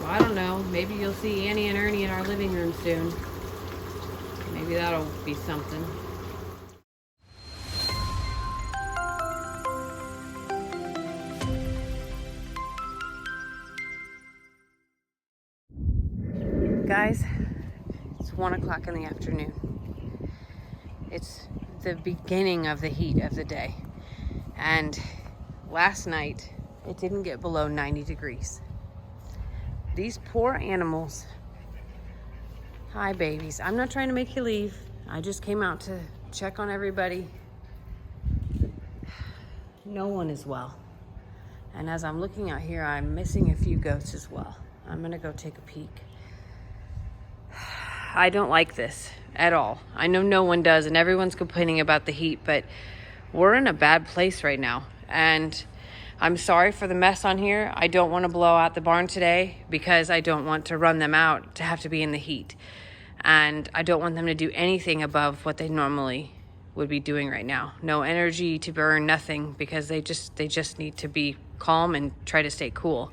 So I don't know. Maybe you'll see Annie and Ernie in our living room soon. Maybe that'll be something. Guys, it's 1 o'clock in the afternoon. It's the beginning of the heat of the day. And last night, it didn't get below 90 degrees. These poor animals. Hi, babies. I'm not trying to make you leave. I just came out to check on everybody. No one is well. And as I'm looking out here, I'm missing a few goats as well. I'm gonna go take a peek. I don't like this at all. I know no one does, and everyone's complaining about the heat, but we're in a bad place right now. And I'm sorry for the mess on here. I don't want to blow out the barn today because I don't want to run them out to have to be in the heat. And I don't want them to do anything above what they normally would be doing right now. No energy to burn, nothing, because they just need to be calm and try to stay cool.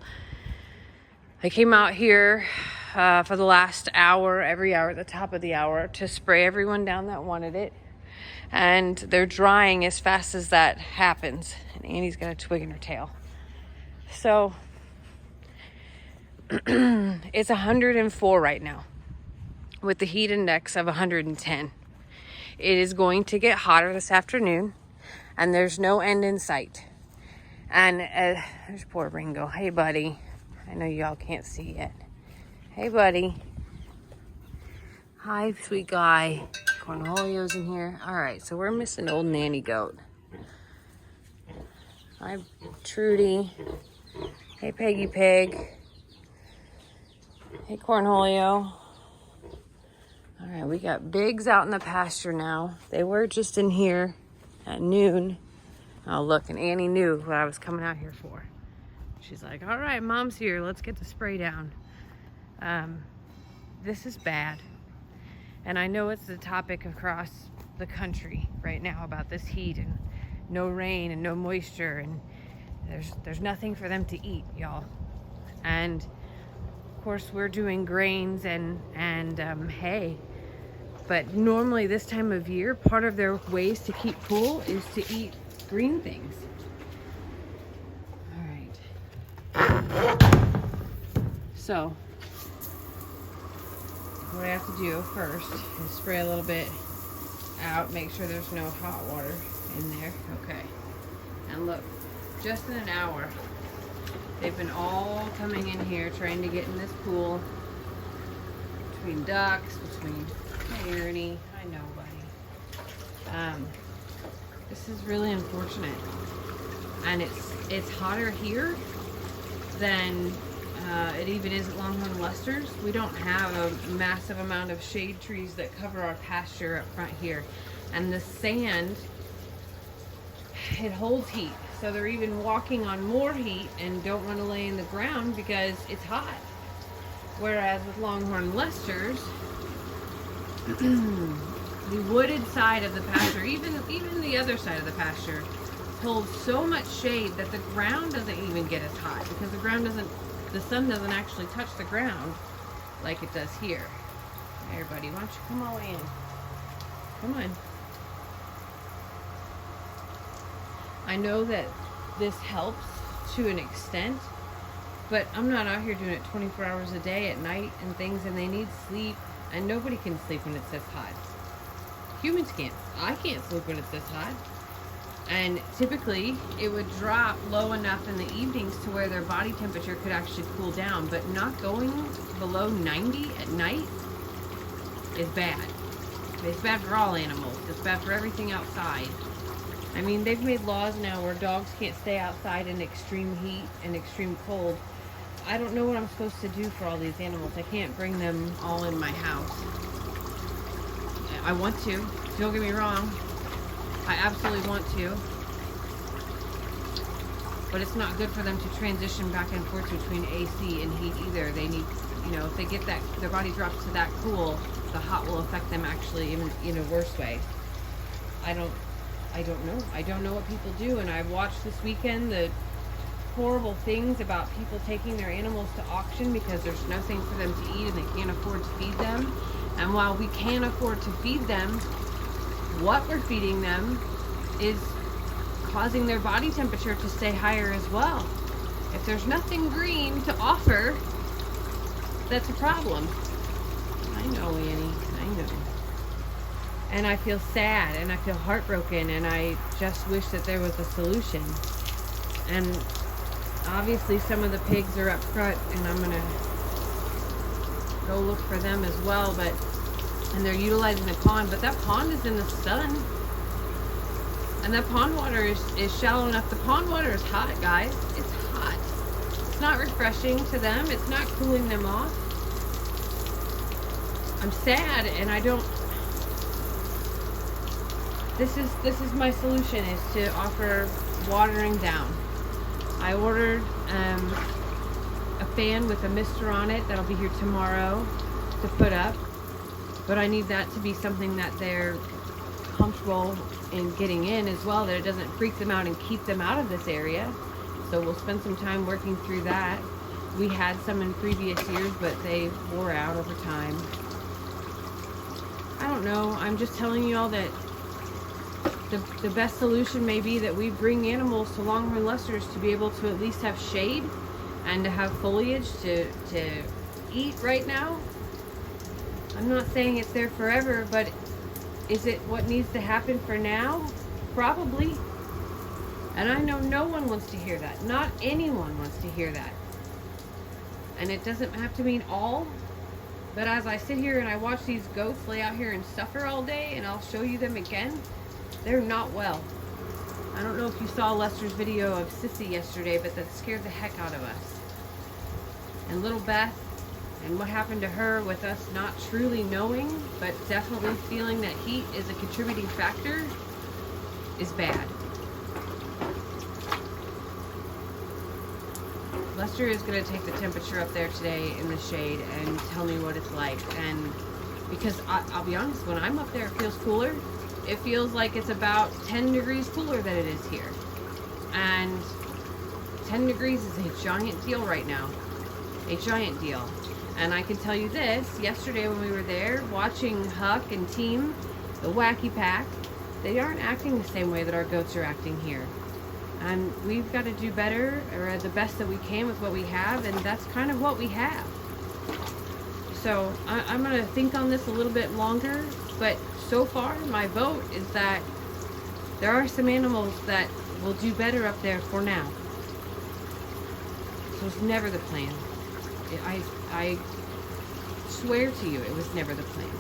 I came out here for the last hour, every hour at the top of the hour, to spray everyone down that wanted it. And they're drying as fast as that happens. And Annie's got a twig in her tail. So it's 104 right now with the heat index of 110. It is going to get hotter this afternoon, and there's no end in sight. And there's poor Ringo. Hey, buddy. I know y'all can't see yet. Hey, buddy. Hi, sweet guy. Cornholio's in here. All right, so we're missing old Nanny Goat. Hi, Trudy. Hey, Peggy Pig. Hey, Cornholio. All right, we got Biggs out in the pasture now. They were just in here at noon. Oh, look, and Annie knew what I was coming out here for. She's like, all right, Mom's here. Let's get the spray down. This is bad. And I know it's the topic across the country right now about this heat and no rain and no moisture, and there's nothing for them to eat, y'all. And of course we're doing grains and hay. But normally this time of year, part of their ways to keep cool is to eat green things. All right. So what I have to do first is spray a little bit out, make sure there's no hot water in there. Okay. And look, just in an hour, they've been all coming in here trying to get in this pool. Between ducks, between Ernie. I know, buddy. This is really unfortunate. And it's hotter here than it even is at Longhorn Lester's. We don't have a massive amount of shade trees that cover our pasture up front here. And the sand, it holds heat. So they're even walking on more heat and don't want to lay in the ground because it's hot. Whereas with Longhorn Lester's, the wooded side of the pasture, even the other side of the pasture, holds so much shade that the ground doesn't even get as hot because the sun doesn't actually touch the ground like it does here. Hey, buddy, why don't you come all in? Come on. I know that this helps to an extent, but I'm not out here doing it 24 hours a day at night and things, and they need sleep, and nobody can sleep when it's this hot. Humans can't. I can't sleep when it's this hot. And typically, it would drop low enough in the evenings to where their body temperature could actually cool down, but not going below 90 at night is bad. It's bad for all animals. It's bad for everything outside. I mean, they've made laws now where dogs can't stay outside in extreme heat and extreme cold. I don't know what I'm supposed to do for all these animals. I can't bring them all in my house. I want to. Don't get me wrong. I absolutely want to. But it's not good for them to transition back and forth between AC and heat either. They need, if they get that, their body drops to that cool, the hot will affect them actually in a worse way. I don't know. I don't know what people do. And I watched this weekend the horrible things about people taking their animals to auction because there's nothing for them to eat and they can't afford to feed them. And while we can't afford to feed them, what we're feeding them is causing their body temperature to stay higher as well. If there's nothing green to offer, that's a problem. I know, Annie, I know. And I feel sad and I feel heartbroken and I just wish that there was a solution. And obviously some of the pigs are up front and I'm gonna go look for them as well, and they're utilizing the pond, but that pond is in the sun. And that pond water is shallow enough. The pond water is hot, guys. It's hot. It's not refreshing to them. It's not cooling them off. I'm sad and I don't... This is my solution, is to offer watering down. I ordered a fan with a mister on it that'll be here tomorrow to put up. But I need that to be something that they're comfortable in getting in as well, that it doesn't freak them out and keep them out of this area. So we'll spend some time working through that. We had some in previous years, but they wore out over time. I don't know. I'm just telling you all that the best solution may be that we bring animals to Longhorn Leicesters to be able to at least have shade and to have foliage to eat right now. I'm not saying it's there forever, but is it what needs to happen for now? Probably. And I know no one wants to hear that. Not anyone wants to hear that. And it doesn't have to mean all. But as I sit here and I watch these goats lay out here and suffer all day, and I'll show you them again, they're not well. I don't know if you saw Lester's video of Sissy yesterday, but that scared the heck out of us. And little Beth, and what happened to her with us not truly knowing, but definitely feeling that heat is a contributing factor, is bad. Lester is going to take the temperature up there today in the shade and tell me what it's like. And because I'll be honest, when I'm up there, it feels cooler. It feels like it's about 10 degrees cooler than it is here. And 10 degrees is a giant deal right now. A giant deal. And I can tell you this, yesterday when we were there watching Huck and Team, the Wacky Pack, they aren't acting the same way that our goats are acting here. And we've got to do better, or the best that we can with what we have, and that's kind of what we have. So I'm going to think on this a little bit longer, but so far my vote is that there are some animals that will do better up there for now. So it's never the plan. I swear to you, it was never the plan.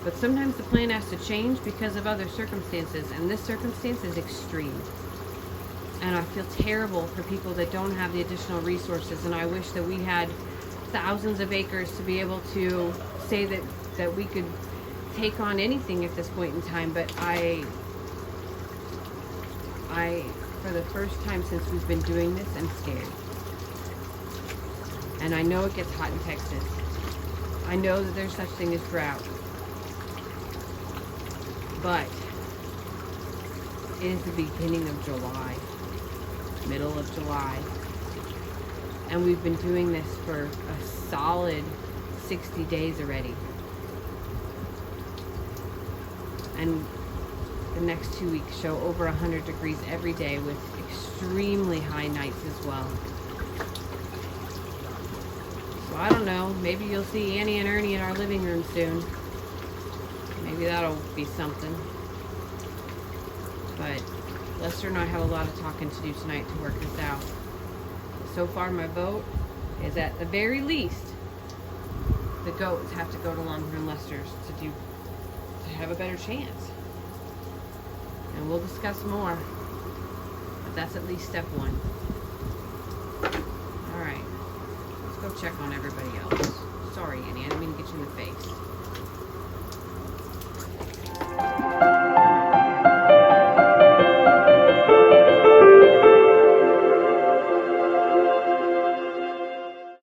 But sometimes the plan has to change because of other circumstances, and this circumstance is extreme. And I feel terrible for people that don't have the additional resources, and I wish that we had thousands of acres to be able to say that we could take on anything at this point in time. But I for the first time since we've been doing this, I'm scared. And I know it gets hot in Texas. I know that there's such thing as drought. But it is the beginning of July, middle of July. And we've been doing this for a solid 60 days already. And the next 2 weeks show over 100 degrees every day with extremely high nights as well. So I don't know, maybe you'll see Annie and Ernie in our living room soon. Maybe that'll be something. But Lester and I have a lot of talking to do tonight to work this out. So far my vote is, at the very least, the goats have to go to Longhorn Leicesters to have a better chance. And we'll discuss more. But that's at least step one. Alright. Let's go check on everybody else. Sorry, Annie, I didn't mean to get you in the face.